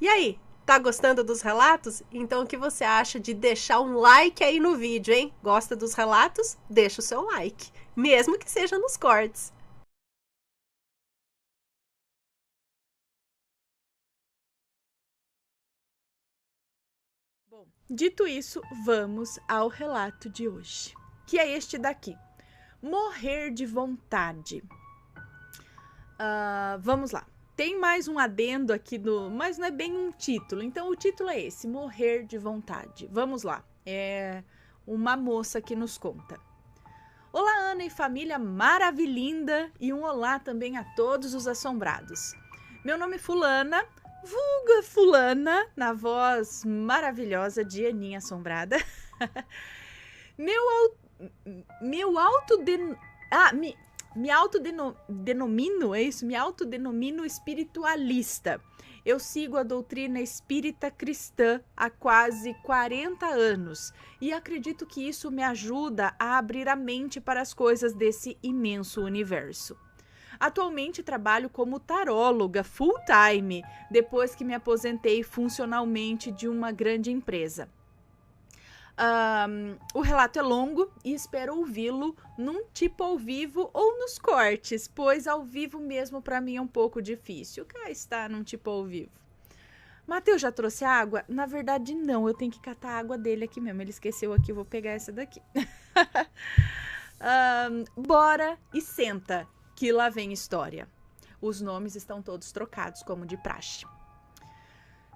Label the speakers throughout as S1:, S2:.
S1: E aí, tá gostando dos relatos? Então o que você acha de deixar um like aí no vídeo, hein? Gosta dos relatos? Deixa o seu like, mesmo que seja nos cortes.
S2: Bom, dito isso, vamos ao relato de hoje, que é este daqui. Morrer de vontade. Vamos lá. Tem mais um adendo aqui mas não é bem um título. Então o título é esse: Morrer de vontade. Vamos lá. É uma moça que nos conta. Olá, Ana e família maravilhinda, e um olá também a todos os assombrados. Meu nome é Fulana, vulga Fulana, na voz maravilhosa de Aninha Assombrada. Meu, meu autoden... Ah, me autodenomino, é isso? Me autodenomino espiritualista. Eu sigo a doutrina espírita cristã há quase 40 anos e acredito que isso me ajuda a abrir a mente para as coisas desse imenso universo. Atualmente trabalho como taróloga full-time, depois que me aposentei funcionalmente de uma grande empresa. O relato é longo e espero ouvi-lo num tipo ao vivo ou nos cortes, pois ao vivo mesmo para mim é um pouco difícil. Cá está num tipo ao vivo. Matheus já trouxe água? Na verdade não, eu tenho que catar a água dele aqui mesmo. Ele esqueceu aqui, eu vou pegar essa daqui. Bora e senta, que lá vem história. Os nomes estão todos trocados, como de praxe.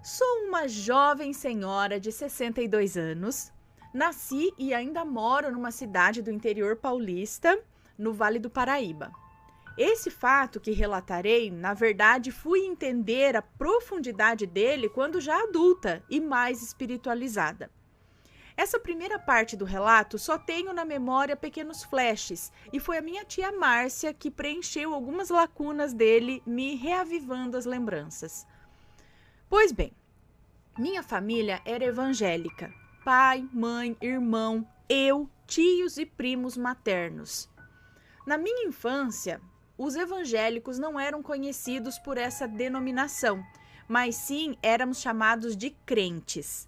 S2: Sou uma jovem senhora de 62 anos. Nasci e ainda moro numa cidade do interior paulista, no Vale do Paraíba. Esse fato que relatarei, na verdade, fui entender a profundidade dele quando já adulta e mais espiritualizada. Essa primeira parte do relato só tenho na memória pequenos flashes, e foi a minha tia Márcia que preencheu algumas lacunas dele, me reavivando as lembranças. Pois bem, minha família era evangélica. Pai, mãe, irmão, eu, tios e primos maternos. Na minha infância, os evangélicos não eram conhecidos por essa denominação, mas sim éramos chamados de crentes.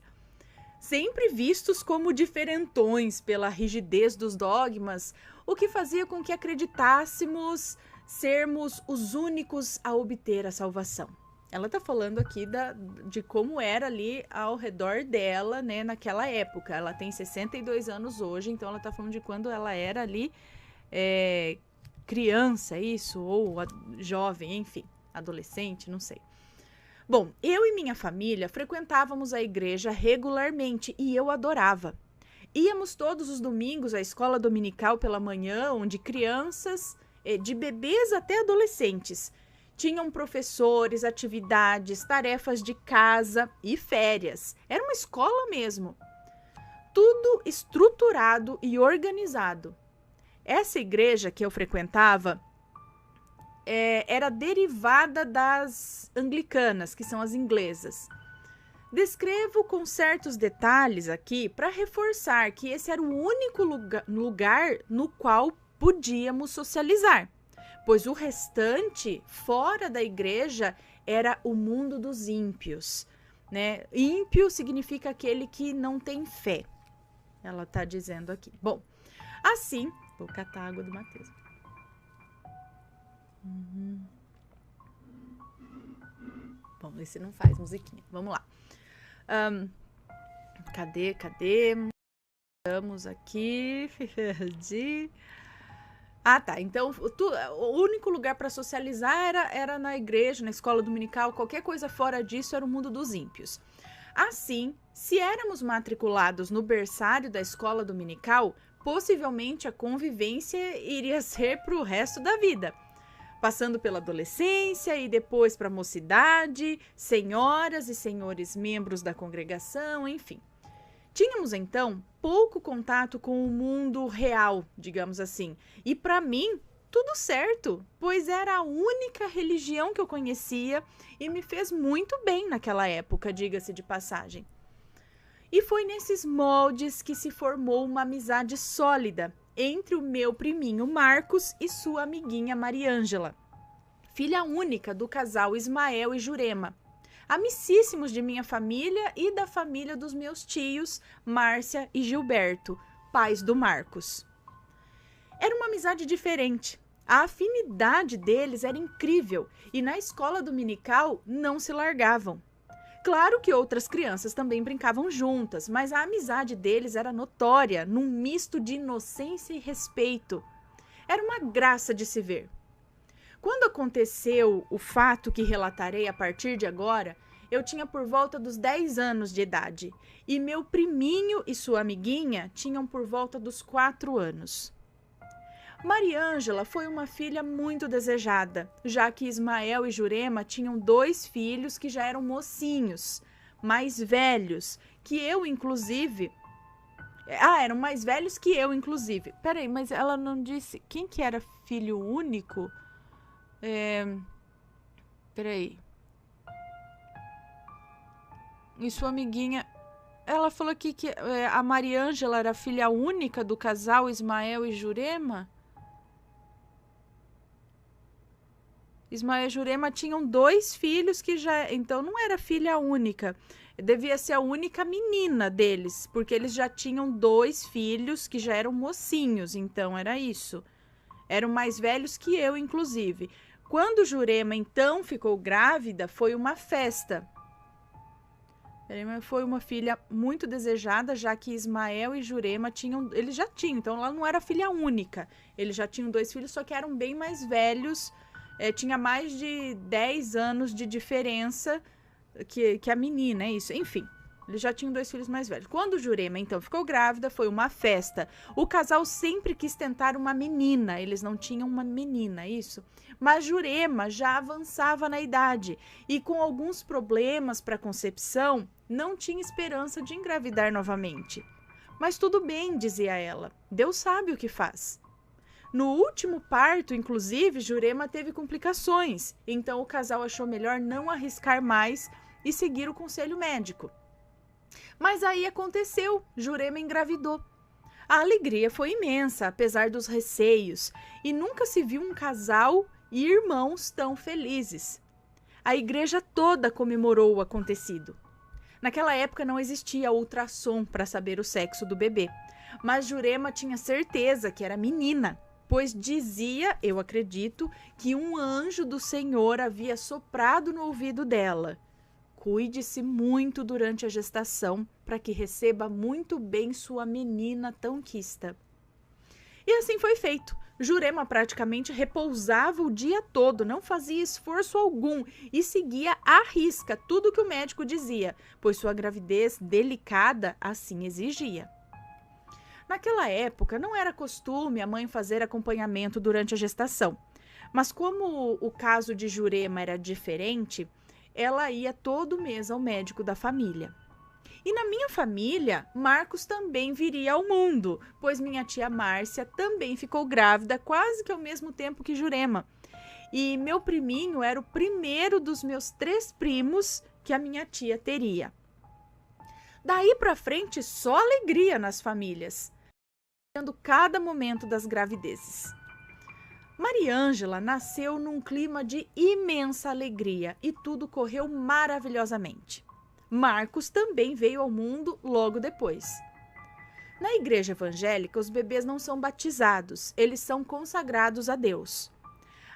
S2: Sempre vistos como diferentões pela rigidez dos dogmas, o que fazia com que acreditássemos sermos os únicos a obter a salvação. Ela tá falando aqui de como era ali ao redor dela, né, naquela época. Ela tem 62 anos hoje, então ela tá falando de quando ela era ali criança, isso, ou jovem, enfim, adolescente, não sei. Bom, eu e minha família frequentávamos a igreja regularmente e eu adorava. Íamos todos os domingos à escola dominical pela manhã, onde crianças, de bebês até adolescentes, tinham professores, atividades, tarefas de casa e férias. Era uma escola mesmo. Tudo estruturado e organizado. Essa igreja que eu frequentava era derivada das anglicanas, que são as inglesas. Descrevo com certos detalhes aqui para reforçar que esse era o único lugar no qual podíamos socializar, pois o restante, fora da igreja, era o mundo dos ímpios, né? Ímpio significa aquele que não tem fé, ela está dizendo aqui. Bom, assim, vou catar a água do Matheus. Bom, esse não faz musiquinha, vamos lá. Cadê? Estamos aqui. Ah, tá. Então, o único lugar para socializar era na igreja, na escola dominical. Qualquer coisa fora disso era o mundo dos ímpios. Assim, se éramos matriculados no berçário da escola dominical, possivelmente a convivência iria ser para o resto da vida. Passando pela adolescência e depois para a mocidade, senhoras e senhores membros da congregação, enfim. Tínhamos, então, pouco contato com o mundo real, digamos assim. E para mim, tudo certo, pois era a única religião que eu conhecia e me fez muito bem naquela época, diga-se de passagem. E foi nesses moldes que se formou uma amizade sólida entre o meu priminho Marcos e sua amiguinha Mariângela, filha única do casal Ismael e Jurema. amicíssimos de minha família e da família dos meus tios, Márcia e Gilberto, pais do Marcos. Era uma amizade diferente. A afinidade deles era incrível e na escola dominical não se largavam. Claro que outras crianças também brincavam juntas, mas a amizade deles era notória, num misto de inocência e respeito. Era uma graça de se ver. Quando aconteceu o fato que relatarei a partir de agora, eu tinha por volta dos 10 anos de idade e meu priminho e sua amiguinha tinham por volta dos 4 anos. Mariângela foi uma filha muito desejada, já que Ismael e Jurema tinham 2 filhos que já eram mocinhos, mais velhos, que eu, inclusive... eram mais velhos que eu, inclusive. Peraí, mas ela não disse quem que era filho único? Peraí. E sua amiguinha... Ela falou aqui que a Mariângela era filha única do casal Ismael e Jurema? Ismael e Jurema tinham 2 filhos que já... Então não era filha única. Devia ser a única menina deles, porque eles já tinham 2 filhos que já eram mocinhos. Então era isso. Eram mais velhos que eu, inclusive. Quando Jurema, então, ficou grávida, foi uma festa. Foi uma filha muito desejada, já que Ismael e Jurema tinham... Eles já tinham, então ela não era filha única. Eles já tinham 2 filhos, só que eram bem mais velhos. Tinha mais de 10 anos de diferença que a menina, é isso. Enfim, eles já tinham 2 filhos mais velhos. Quando Jurema, então, ficou grávida, foi uma festa. O casal sempre quis tentar uma menina. Eles não tinham uma menina, é isso. Mas Jurema já avançava na idade e com alguns problemas para a concepção, não tinha esperança de engravidar novamente. Mas tudo bem, dizia ela. Deus sabe o que faz. No último parto, inclusive, Jurema teve complicações, então o casal achou melhor não arriscar mais e seguir o conselho médico. Mas aí aconteceu, Jurema engravidou. A alegria foi imensa, apesar dos receios, e nunca se viu um casal e irmãos tão felizes. A igreja toda comemorou o acontecido. Naquela época não existia ultrassom para saber o sexo do bebê, mas Jurema tinha certeza que era menina, pois dizia, eu acredito, que um anjo do Senhor havia soprado no ouvido dela. Cuide-se muito durante a gestação, para que receba muito bem sua menina tão quista. E assim foi feito. Jurema praticamente repousava o dia todo, não fazia esforço algum e seguia à risca tudo que o médico dizia, pois sua gravidez delicada assim exigia. Naquela época, não era costume a mãe fazer acompanhamento durante a gestação, mas como o caso de Jurema era diferente, ela ia todo mês ao médico da família. E na minha família, Marcos também viria ao mundo, pois minha tia Márcia também ficou grávida quase que ao mesmo tempo que Jurema. E meu priminho era o primeiro dos meus 3 primos que a minha tia teria. Daí para frente, só alegria nas famílias, cada momento das gravidezes. Mariângela nasceu num clima de imensa alegria e tudo correu maravilhosamente. Marcos também veio ao mundo logo depois. Na igreja evangélica, os bebês não são batizados, eles são consagrados a Deus.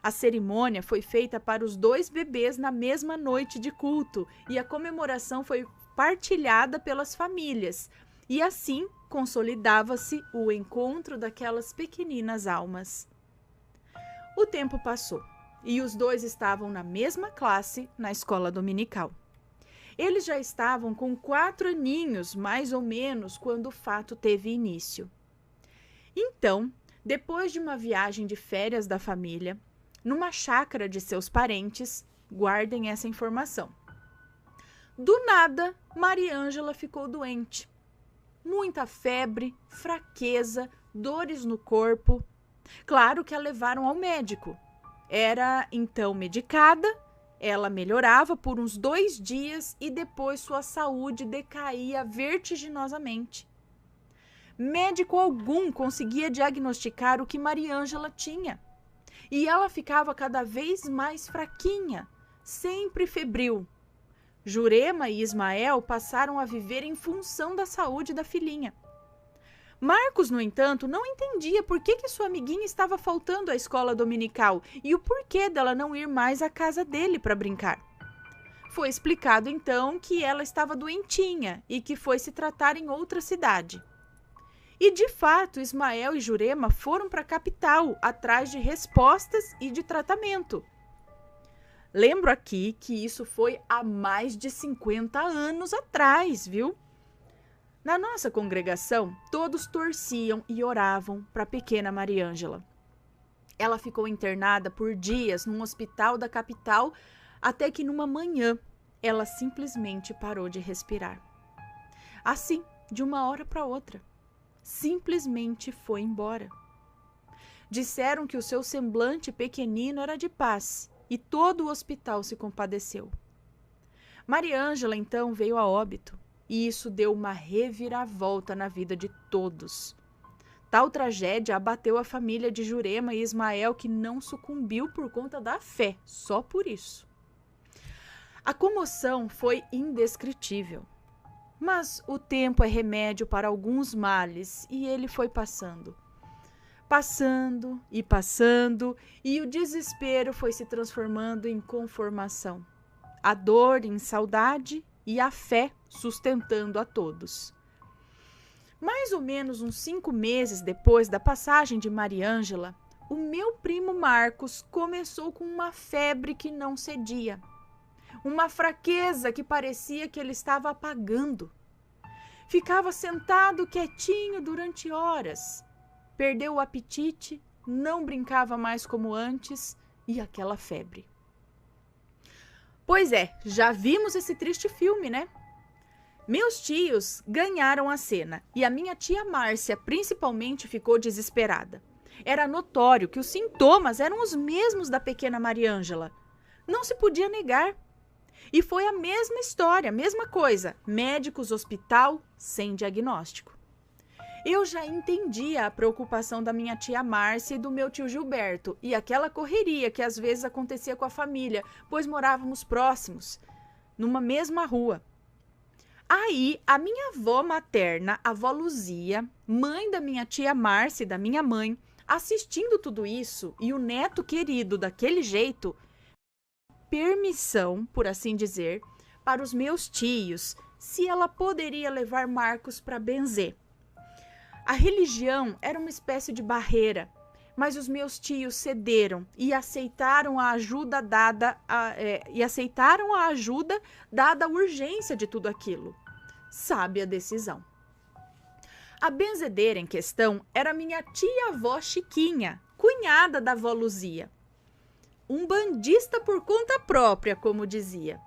S2: A cerimônia foi feita para os 2 bebês na mesma noite de culto e a comemoração foi partilhada pelas famílias, e assim consolidava-se o encontro daquelas pequeninas almas. O tempo passou e os 2 estavam na mesma classe na escola dominical. Eles já estavam com 4 aninhos, mais ou menos, quando o fato teve início. Então, depois de uma viagem de férias da família, numa chácara de seus parentes, guardem essa informação. Do nada, Mariângela ficou doente. Muita febre, fraqueza, dores no corpo. Claro que a levaram ao médico. Era então medicada, ela melhorava por uns 2 dias e depois sua saúde decaía vertiginosamente. Médico algum conseguia diagnosticar o que Mariângela tinha. E ela ficava cada vez mais fraquinha, sempre febril. Jurema e Ismael passaram a viver em função da saúde da filhinha. Marcos, no entanto, não entendia por que sua amiguinha estava faltando à escola dominical e o porquê dela não ir mais à casa dele para brincar. Foi explicado então que ela estava doentinha e que foi se tratar em outra cidade. E de fato, Ismael e Jurema foram para a capital atrás de respostas e de tratamento. Lembro aqui que isso foi há mais de 50 anos atrás, viu? Na nossa congregação, todos torciam e oravam para a pequena Mariângela. Ela ficou internada por dias num hospital da capital, até que numa manhã ela simplesmente parou de respirar. Assim, de uma hora para outra, simplesmente foi embora. Disseram que o seu semblante pequenino era de paz e todo o hospital se compadeceu. Mariângela então veio a óbito e isso deu uma reviravolta na vida de todos. Tal tragédia abateu a família de Jurema e Ismael, que não sucumbiu por conta da fé, só por isso. A comoção foi indescritível. Mas o tempo é remédio para alguns males e ele foi passando. Passando, e o desespero foi se transformando em conformação. A dor em saudade e a fé sustentando a todos. Mais ou menos uns 5 meses depois da passagem de Mariângela, o meu primo Marcos começou com uma febre que não cedia. Uma fraqueza que parecia que ele estava apagando. Ficava sentado quietinho durante horas. Perdeu o apetite, não brincava mais como antes e aquela febre. Pois é, já vimos esse triste filme, né? Meus tios ganharam a cena e a minha tia Márcia principalmente ficou desesperada. Era notório que os sintomas eram os mesmos da pequena Mariângela. Não se podia negar. E foi a mesma história, a mesma coisa. Médicos, hospital, sem diagnóstico. Eu já entendia a preocupação da minha tia Márcia e do meu tio Gilberto e aquela correria que às vezes acontecia com a família, pois morávamos próximos, numa mesma rua. Aí, a minha avó materna, a avó Luzia, mãe da minha tia Márcia e da minha mãe, assistindo tudo isso e o neto querido daquele jeito, permissão, por assim dizer, para os meus tios, se ela poderia levar Marcos para benzer. A religião era uma espécie de barreira, mas os meus tios cederam e aceitaram a ajuda dada a urgência de tudo aquilo. Sábia decisão. A benzedeira em questão era minha tia-avó Chiquinha, cunhada da avó Luzia. Um bandista por conta própria, como dizia.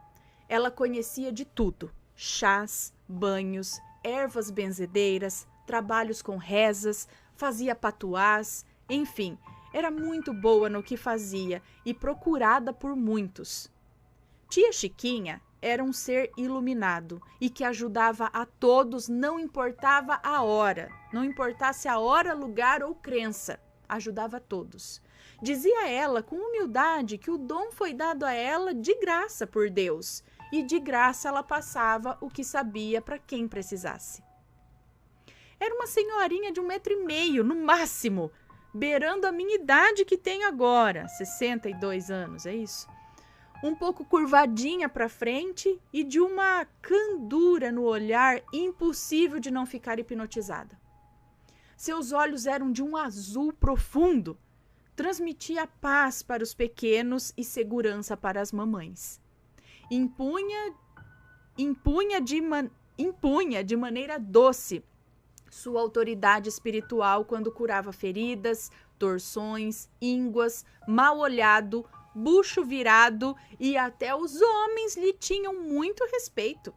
S2: Ela conhecia de tudo: chás, banhos, ervas benzedeiras, trabalhos com rezas, fazia patuás, enfim, era muito boa no que fazia e procurada por muitos. Tia Chiquinha era um ser iluminado e que ajudava a todos, não importava a hora, não importasse a hora, lugar ou crença, ajudava a todos. Dizia ela com humildade que o dom foi dado a ela de graça por Deus e de graça ela passava o que sabia para quem precisasse. Era uma senhorinha de 1,5 m, no máximo, beirando a minha idade que tenho agora, 62 anos, é isso? Um pouco curvadinha para frente e de uma candura no olhar impossível de não ficar hipnotizada. Seus olhos eram de um azul profundo, transmitia paz para os pequenos e segurança para as mamães. Impunha de maneira doce sua autoridade espiritual quando curava feridas, torções, ínguas, mal olhado, bucho virado e até os homens lhe tinham muito respeito.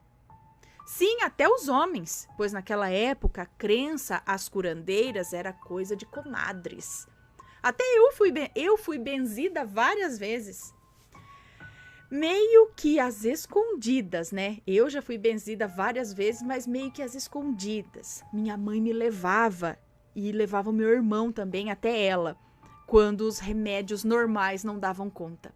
S2: Sim, até os homens, pois naquela época a crença às curandeiras era coisa de comadres. Até eu fui benzida várias vezes. Meio que às escondidas, né? Eu já fui benzida várias vezes, mas meio que às escondidas. Minha mãe me levava e levava o meu irmão também até ela, quando os remédios normais não davam conta.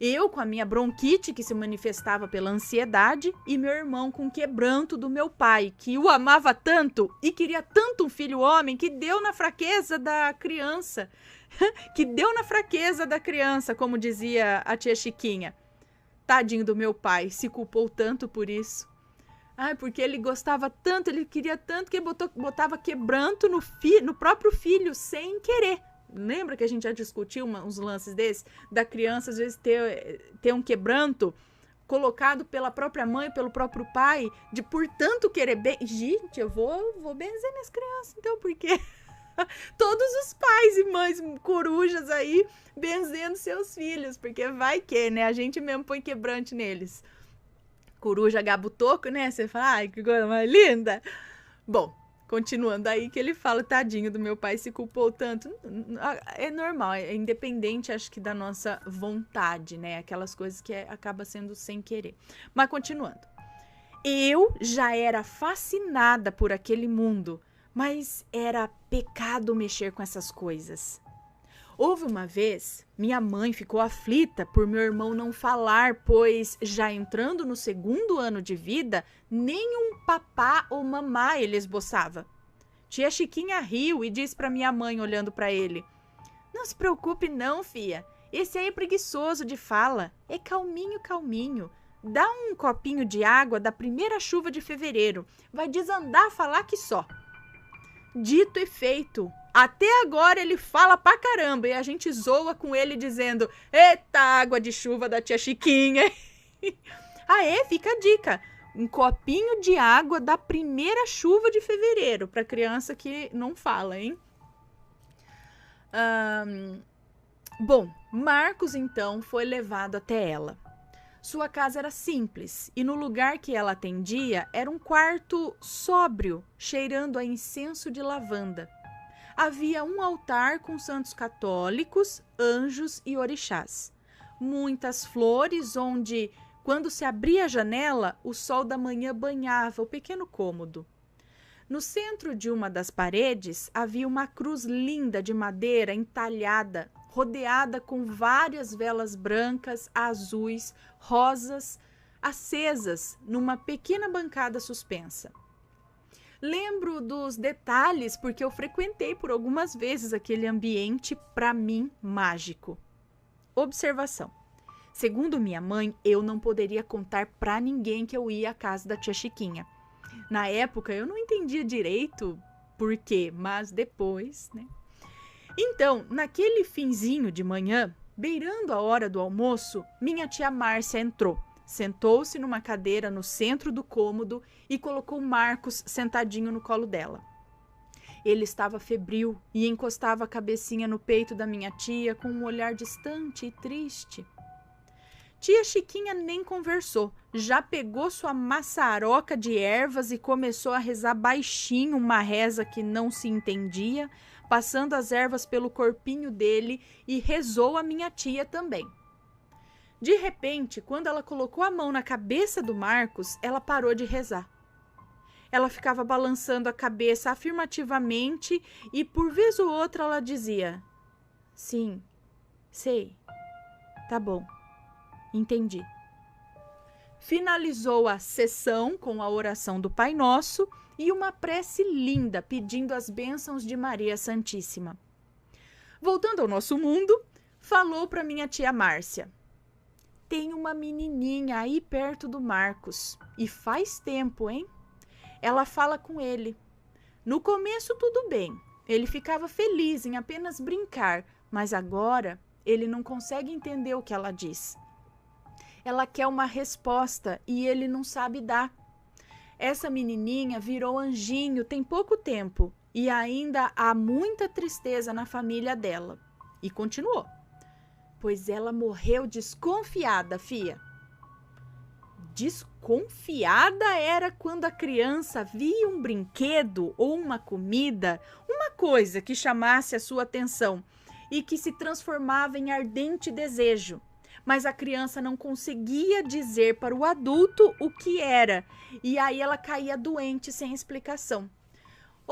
S2: Eu com a minha bronquite, que se manifestava pela ansiedade, e meu irmão com o quebranto do meu pai, que o amava tanto e queria tanto um filho homem, que deu na fraqueza da criança. Que deu na fraqueza da criança, como dizia a tia Chiquinha. Tadinho do meu pai, se culpou tanto por isso. Ai, porque ele gostava tanto, ele queria tanto que botava quebranto no próprio filho, sem querer. Lembra que a gente já discutiu uns lances desses? Da criança, às vezes, ter um quebranto colocado pela própria mãe, pelo próprio pai, de por tanto querer bem. Gente, eu vou benzer minhas crianças, então, porque todos os pais e mães corujas aí benzendo seus filhos, porque vai que, né? A gente mesmo põe quebrante neles. Coruja gabo toco, né? Você fala, ai, que coisa mais linda. Bom, continuando aí que ele fala, tadinho do meu pai, se culpou tanto. É normal, é independente, acho que da nossa vontade, né? Aquelas coisas que acaba sendo sem querer. Mas continuando. Eu já era fascinada por aquele mundo, mas era pecado mexer com essas coisas. Houve uma vez, minha mãe ficou aflita por meu irmão não falar, pois já entrando no 2º ano de vida, nem um papá ou mamá ele esboçava. Tia Chiquinha riu e disse para minha mãe, olhando para ele, não se preocupe não, fia, esse aí é preguiçoso de fala, é calminho, calminho. Dá um copinho de água da primeira chuva de fevereiro, vai desandar a falar que só. Dito e feito. Até agora ele fala pra caramba e a gente zoa com ele dizendo, eita água de chuva da tia Chiquinha. Fica a dica. Um copinho de água da primeira chuva de fevereiro pra criança que não fala, hein? Bom, Marcos então foi levado até ela. Sua casa era simples e no lugar que ela atendia era um quarto sóbrio, cheirando a incenso de lavanda. Havia um altar com santos católicos, anjos e orixás. Muitas flores onde, quando se abria a janela, o sol da manhã banhava o pequeno cômodo. No centro de uma das paredes havia uma cruz linda de madeira entalhada, rodeada com várias velas brancas, azuis, rosas, acesas numa pequena bancada suspensa. Lembro dos detalhes porque eu frequentei por algumas vezes aquele ambiente, para mim, mágico. Observação. Segundo minha mãe, eu não poderia contar para ninguém que eu ia à casa da tia Chiquinha. Na época, eu não entendia direito por quê, mas depois, né? Então, naquele finzinho de manhã, beirando a hora do almoço, minha tia Márcia entrou. Sentou-se numa cadeira no centro do cômodo e colocou Marcos sentadinho no colo dela. Ele estava febril e encostava a cabecinha no peito da minha tia com um olhar distante e triste. Tia Chiquinha nem conversou, já pegou sua maçaroca de ervas e começou a rezar baixinho uma reza que não se entendia, passando as ervas pelo corpinho dele e rezou a minha tia também. De repente, quando ela colocou a mão na cabeça do Marcos, ela parou de rezar. Ela ficava balançando a cabeça afirmativamente e, por vez ou outra, ela dizia: sim, sei, tá bom, entendi. Finalizou a sessão com a oração do Pai Nosso e uma prece linda pedindo as bênçãos de Maria Santíssima. Voltando ao nosso mundo, falou para minha tia Márcia: tem uma menininha aí perto do Marcos. E faz tempo, hein? Ela fala com ele. No começo tudo bem. Ele ficava feliz em apenas brincar. Mas agora ele não consegue entender o que ela diz. Ela quer uma resposta e ele não sabe dar. Essa menininha virou anjinho tem pouco tempo. E ainda há muita tristeza na família dela. E continuou. Pois ela morreu desconfiada, fia. Desconfiada era quando a criança via um brinquedo ou uma comida, uma coisa que chamasse a sua atenção e que se transformava em ardente desejo. Mas a criança não conseguia dizer para o adulto o que era, e aí ela caía doente sem explicação.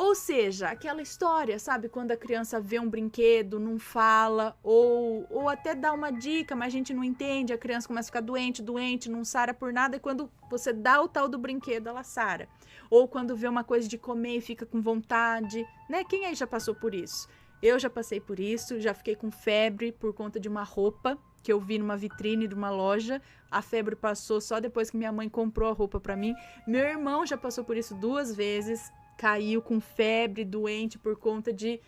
S2: Ou seja, aquela história, sabe? Quando a criança vê um brinquedo, não fala, ou até dá uma dica, mas a gente não entende, a criança começa a ficar doente, não sara por nada, e quando você dá o tal do brinquedo, ela sara. Ou quando vê uma coisa de comer e fica com vontade, né? Quem aí já passou por isso? Eu já passei por isso, já fiquei com febre por conta de uma roupa que eu vi numa vitrine de uma loja. A febre passou só depois que minha mãe comprou a roupa pra mim. Meu irmão já passou por isso 2 vezes. Caiu com febre, doente por conta de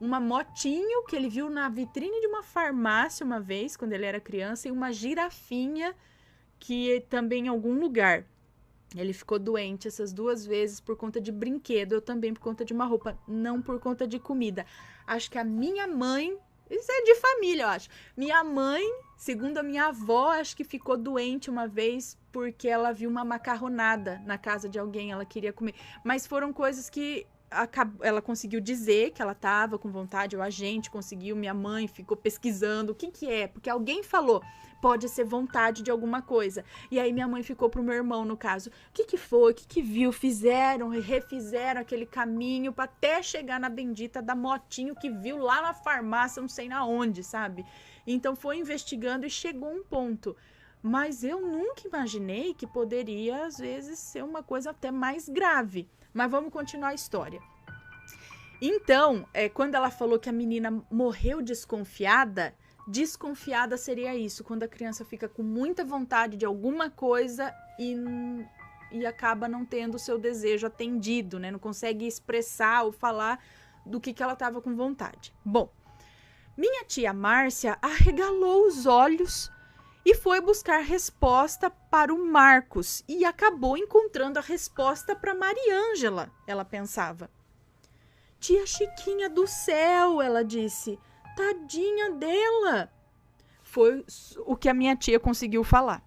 S2: uma motinho que ele viu na vitrine de uma farmácia uma vez, quando ele era criança, e uma girafinha que também em algum lugar. Ele ficou doente essas 2 vezes por conta de brinquedo, eu também por conta de uma roupa, não por conta de comida. Acho que a minha mãe, isso é de família, eu acho. Minha mãe, segundo a minha avó, acho que ficou doente uma vez porque ela viu uma macarronada na casa de alguém, ela queria comer. Mas foram coisas que ela conseguiu dizer que ela estava com vontade, ou a gente conseguiu, minha mãe ficou pesquisando o que é, porque alguém falou, pode ser vontade de alguma coisa. E aí minha mãe ficou pro meu irmão, no caso, o que foi, o que viu, fizeram, refizeram aquele caminho para até chegar na bendita da motinho que viu lá na farmácia, não sei na onde, sabe? Então foi investigando e chegou um ponto. Mas eu nunca imaginei que poderia, às vezes, ser uma coisa até mais grave. Mas vamos continuar a história. Então, quando ela falou que a menina morreu desconfiada, desconfiada seria isso, quando a criança fica com muita vontade de alguma coisa e acaba não tendo o seu desejo atendido, né? Não consegue expressar ou falar do que ela estava com vontade. Bom, minha tia Márcia arregalou os olhos e foi buscar resposta para o Marcos e acabou encontrando a resposta para Mariângela, ela pensava. Tia Chiquinha do céu, ela disse, tadinha dela. Foi o que a minha tia conseguiu falar.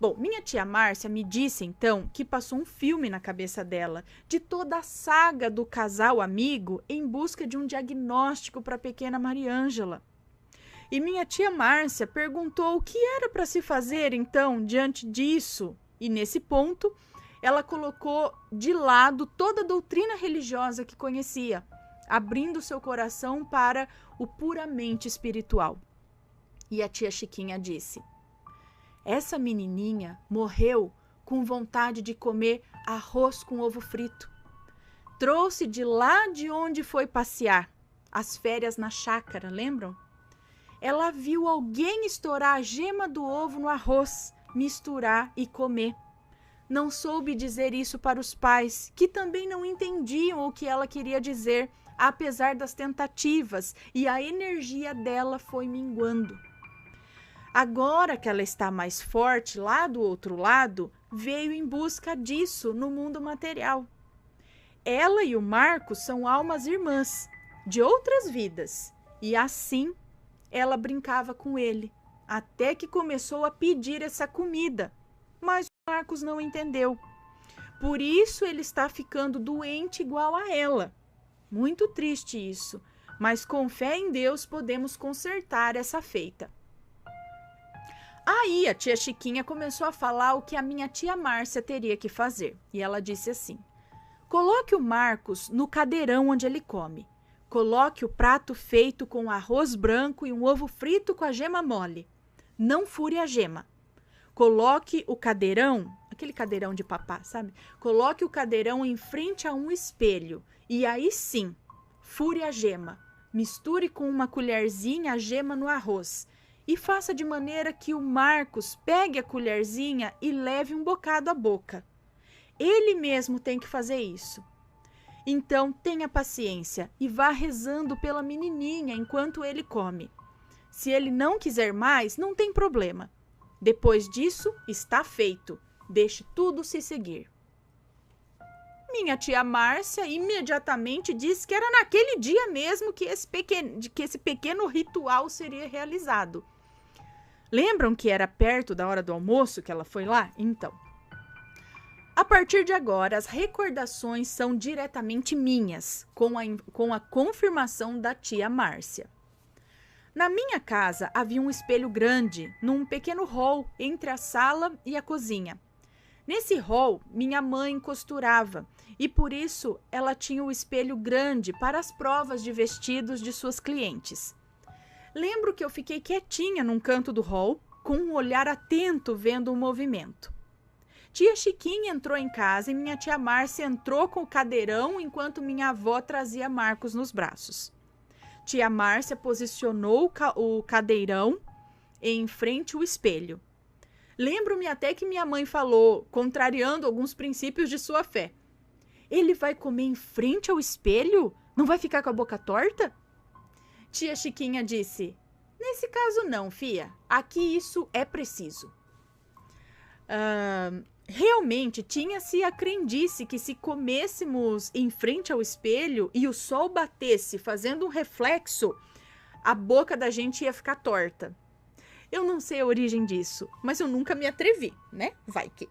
S2: Bom, minha tia Márcia me disse então que passou um filme na cabeça dela de toda a saga do casal amigo em busca de um diagnóstico para a pequena Mariângela. E minha tia Márcia perguntou o que era para se fazer, então, diante disso. E nesse ponto, ela colocou de lado toda a doutrina religiosa que conhecia, abrindo seu coração para o puramente espiritual. E a tia Chiquinha disse, essa menininha morreu com vontade de comer arroz com ovo frito. Trouxe de lá de onde foi passear, as férias na chácara, lembram? Ela viu alguém estourar a gema do ovo no arroz, misturar e comer. Não soube dizer isso para os pais, que também não entendiam o que ela queria dizer, apesar das tentativas, e a energia dela foi minguando. Agora que ela está mais forte lá do outro lado, veio em busca disso no mundo material. Ela e o Marcos são almas irmãs, de outras vidas, e assim ela brincava com ele, até que começou a pedir essa comida, mas o Marcos não entendeu. Por isso ele está ficando doente igual a ela. Muito triste isso, mas com fé em Deus podemos consertar essa feita. Aí a tia Chiquinha começou a falar o que a minha tia Márcia teria que fazer, e ela disse assim, coloque o Marcos no cadeirão onde ele come. Coloque o prato feito com arroz branco e um ovo frito com a gema mole. Não fure a gema. Coloque o cadeirão, aquele cadeirão de papá, sabe? Coloque o cadeirão em frente a um espelho. E aí sim, fure a gema. Misture com uma colherzinha a gema no arroz. E faça de maneira que o Marcos pegue a colherzinha e leve um bocado à boca. Ele mesmo tem que fazer isso. Então, tenha paciência e vá rezando pela menininha enquanto ele come. Se ele não quiser mais, não tem problema. Depois disso, está feito. Deixe tudo se seguir. Minha tia Márcia imediatamente disse que era naquele dia mesmo que esse pequeno ritual seria realizado. Lembram que era perto da hora do almoço que ela foi lá? Então, a partir de agora, as recordações são diretamente minhas, com a confirmação da tia Márcia. Na minha casa havia um espelho grande, num pequeno hall entre a sala e a cozinha. Nesse hall, minha mãe costurava e por isso ela tinha o espelho grande para as provas de vestidos de suas clientes. Lembro que eu fiquei quietinha num canto do hall, com um olhar atento vendo o movimento. Tia Chiquinha entrou em casa e minha tia Márcia entrou com o cadeirão enquanto minha avó trazia Marcos nos braços. Tia Márcia posicionou o cadeirão em frente ao espelho. Lembro-me até que minha mãe falou, contrariando alguns princípios de sua fé. Ele vai comer em frente ao espelho? Não vai ficar com a boca torta? Tia Chiquinha disse, nesse caso não, fia. Aqui isso é preciso. Realmente tinha-se a crendice que se comêssemos em frente ao espelho e o sol batesse fazendo um reflexo, a boca da gente ia ficar torta. Eu não sei a origem disso, mas eu nunca me atrevi, né? Vai que.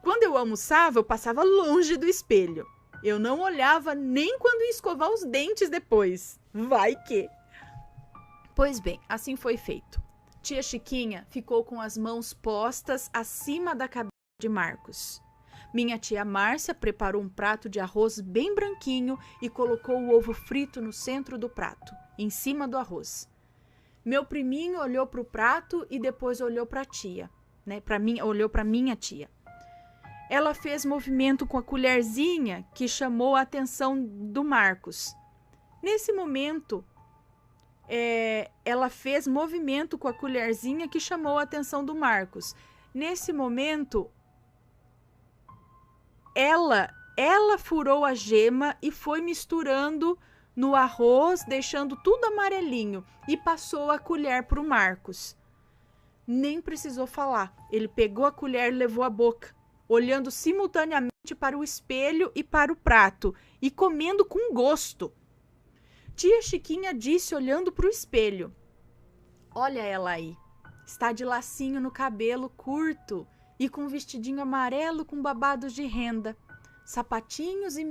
S2: Quando eu almoçava, eu passava longe do espelho. Eu não olhava nem quando ia escovar os dentes depois. Vai que. Pois bem, assim foi feito. Tia Chiquinha ficou com as mãos postas acima da cabeça de Marcos. Minha tia Márcia preparou um prato de arroz bem branquinho e colocou o ovo frito no centro do prato, em cima do arroz. Meu priminho olhou para o prato e depois olhou para a tia, né? Olhou para minha tia. Ela fez movimento com a colherzinha que chamou a atenção do Marcos. Nesse momento, ela fez movimento com a colherzinha que chamou a atenção do Marcos. Nesse momento, ela furou a gema e foi misturando no arroz, deixando tudo amarelinho, e passou a colher para o Marcos. Nem precisou falar. Ele pegou a colher e levou à boca, olhando simultaneamente para o espelho e para o prato, e comendo com gosto. Tia Chiquinha disse, olhando para o espelho, olha ela aí, está de lacinho no cabelo curto e com um vestidinho amarelo com babados de renda, sapatinhos e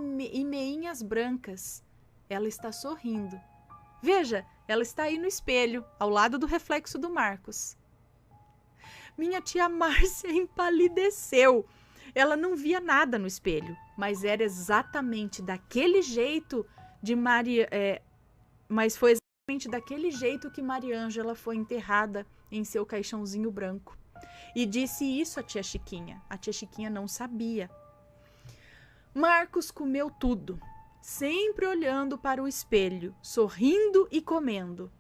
S2: meinhas brancas. Ela está sorrindo. Veja, ela está aí no espelho, ao lado do reflexo do Marcos. Minha tia Márcia empalideceu. Ela não via nada no espelho, mas era exatamente daquele jeito mas foi exatamente daquele jeito que Maria Ângela foi enterrada em seu caixãozinho branco. E disse isso à tia Chiquinha. A tia Chiquinha não sabia. Marcos comeu tudo, sempre olhando para o espelho, sorrindo e comendo.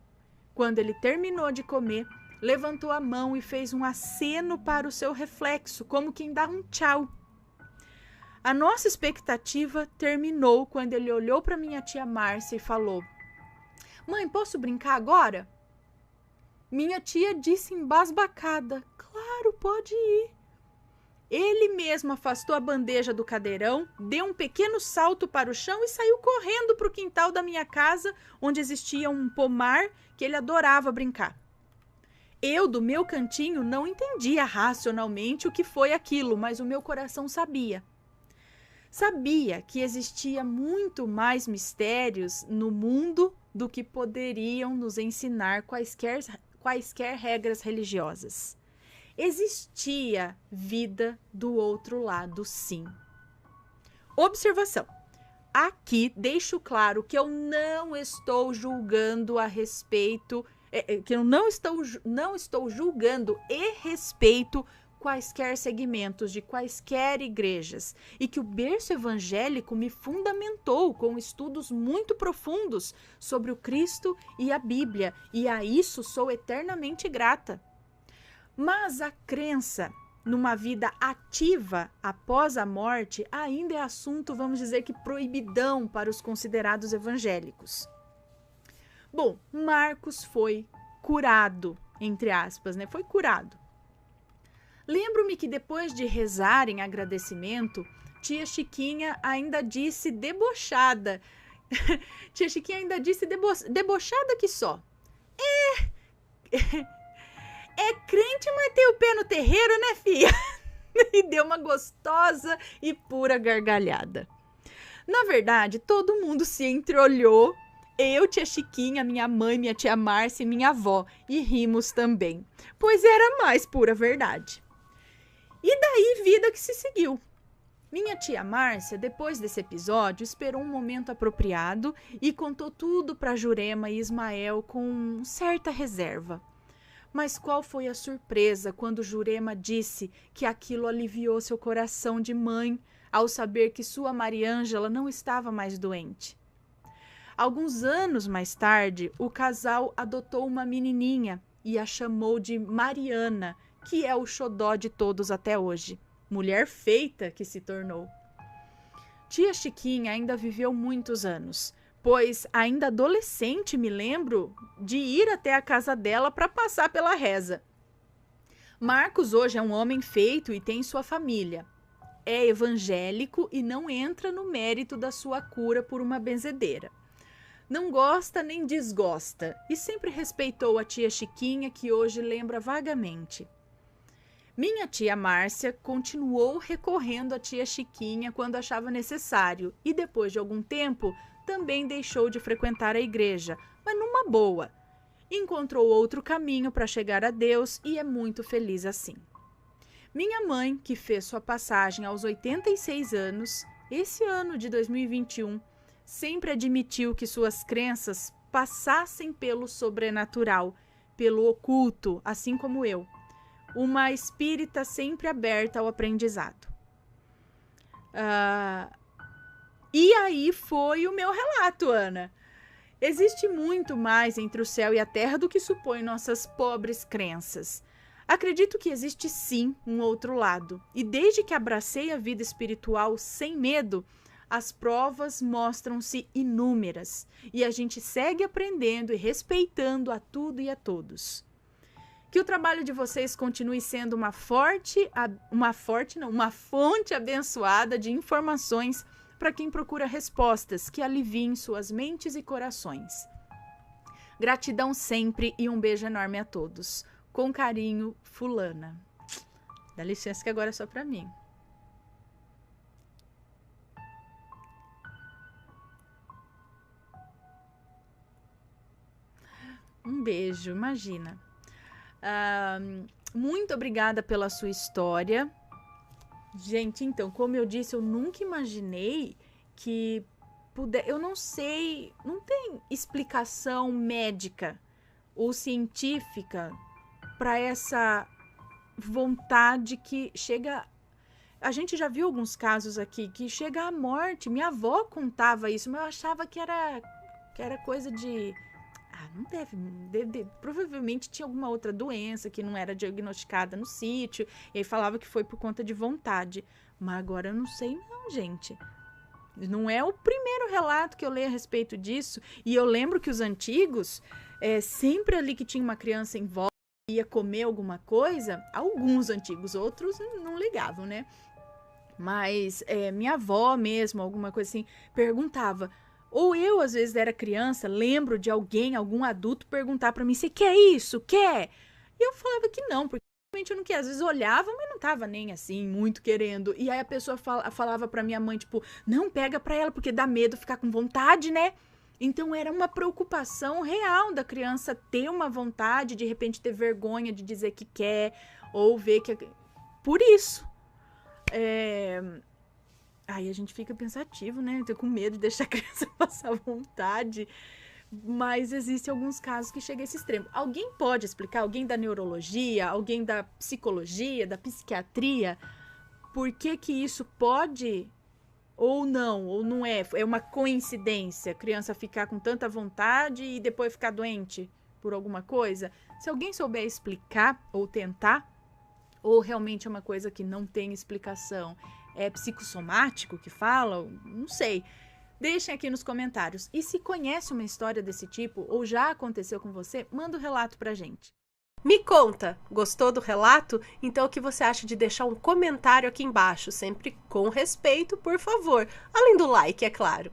S2: Quando ele terminou de comer, levantou a mão e fez um aceno para o seu reflexo, como quem dá um tchau. A nossa expectativa terminou quando ele olhou para minha tia Márcia e falou, mãe, posso brincar agora? Minha tia disse embasbacada, claro, pode ir. Ele mesmo afastou a bandeja do cadeirão, deu um pequeno salto para o chão e saiu correndo para o quintal da minha casa, onde existia um pomar que ele adorava brincar. Eu, do meu cantinho, não entendia racionalmente o que foi aquilo, mas o meu coração sabia. Sabia que existia muito mais mistérios no mundo do que poderiam nos ensinar quaisquer regras religiosas. Existia vida do outro lado, sim. Observação. Aqui deixo claro que eu não estou julgando a respeito, que eu não estou julgando e respeito quaisquer segmentos de quaisquer igrejas, e que o berço evangélico me fundamentou com estudos muito profundos sobre o Cristo e a Bíblia, e a isso sou eternamente grata. Mas a crença numa vida ativa após a morte ainda é assunto, vamos dizer que proibidão para os considerados evangélicos. Bom, Marcos foi curado, entre aspas, né? Foi curado. Lembro-me que depois de rezar em agradecimento, tia Chiquinha ainda disse debochada. Tia Chiquinha ainda disse debochada que só. É crente, mas tem o pé no terreiro, né, filha? E deu uma gostosa e pura gargalhada. Na verdade, todo mundo se entreolhou. Eu, tia Chiquinha, minha mãe, minha tia Márcia e minha avó. E rimos também, pois era a mais pura verdade. E daí, vida que se seguiu. Minha tia Márcia, depois desse episódio, esperou um momento apropriado e contou tudo para Jurema e Ismael com certa reserva. Mas qual foi a surpresa quando Jurema disse que aquilo aliviou seu coração de mãe ao saber que sua Mariângela não estava mais doente. Alguns anos mais tarde, o casal adotou uma menininha e a chamou de Mariana, que é o xodó de todos até hoje. Mulher feita que se tornou. Tia Chiquinha ainda viveu muitos anos, pois ainda adolescente me lembro de ir até a casa dela para passar pela reza. Marcos hoje é um homem feito e tem sua família. É evangélico e não entra no mérito da sua cura por uma benzedeira. Não gosta nem desgosta e sempre respeitou a tia Chiquinha, que hoje lembra vagamente. Minha tia Márcia continuou recorrendo à tia Chiquinha quando achava necessário e depois de algum tempo também deixou de frequentar a igreja, mas numa boa. Encontrou outro caminho para chegar a Deus e é muito feliz assim. Minha mãe, que fez sua passagem aos 86 anos, esse ano de 2021, sempre admitiu que suas crenças passassem pelo sobrenatural, pelo oculto, assim como eu. Uma espírita sempre aberta ao aprendizado. E aí foi o meu relato, Ana. Existe muito mais entre o céu e a terra do que supõem nossas pobres crenças. Acredito que existe sim um outro lado. E desde que abracei a vida espiritual sem medo, as provas mostram-se inúmeras. E a gente segue aprendendo e respeitando a tudo e a todos. Que o trabalho de vocês continue sendo uma fonte abençoada de informações para quem procura respostas que aliviem suas mentes e corações. Gratidão sempre e um beijo enorme a todos. Com carinho, Fulana. Dá licença que agora é só para mim. Um beijo, imagina. Muito obrigada pela sua história. Gente, então, como eu disse, eu nunca imaginei que eu não sei, não tem explicação médica ou científica para essa vontade que chega. A gente já viu alguns casos aqui que chega à morte. Minha avó contava isso, mas eu achava que era coisa de. Não deve, provavelmente tinha alguma outra doença que não era diagnosticada no sítio, e aí falava que foi por conta de vontade. Mas agora eu não sei não, gente. Não é o primeiro relato que eu leio a respeito disso, e eu lembro que os antigos, sempre ali que tinha uma criança em volta, ia comer alguma coisa, alguns antigos, outros não ligavam, né? Mas minha avó mesmo, alguma coisa assim, perguntava. Ou eu, às vezes, era criança, lembro de alguém, algum adulto, perguntar pra mim, você quer isso? Quer? E eu falava que não, porque realmente eu não queria. Às vezes olhava, mas não tava nem assim, muito querendo. E aí a pessoa falava pra minha mãe, tipo, não, pega pra ela, porque dá medo ficar com vontade, né? Então era uma preocupação real da criança ter uma vontade, de repente ter vergonha de dizer que quer, ou ver que... Por isso. Aí a gente fica pensativo, né? Tô com medo de deixar a criança passar vontade. Mas existem alguns casos que chegam a esse extremo. Alguém pode explicar? Alguém da neurologia? Alguém da psicologia? Da psiquiatria? Por que que isso pode ou não é? É uma coincidência a criança ficar com tanta vontade e depois ficar doente por alguma coisa? Se alguém souber explicar ou tentar, ou realmente é uma coisa que não tem explicação, é psicossomático que fala? Não sei. Deixem aqui nos comentários. E se conhece uma história desse tipo ou já aconteceu com você, manda um relato pra gente.
S1: Me conta, gostou do relato? Então o que você acha de deixar um comentário aqui embaixo, sempre com respeito, por favor. Além do like, é claro.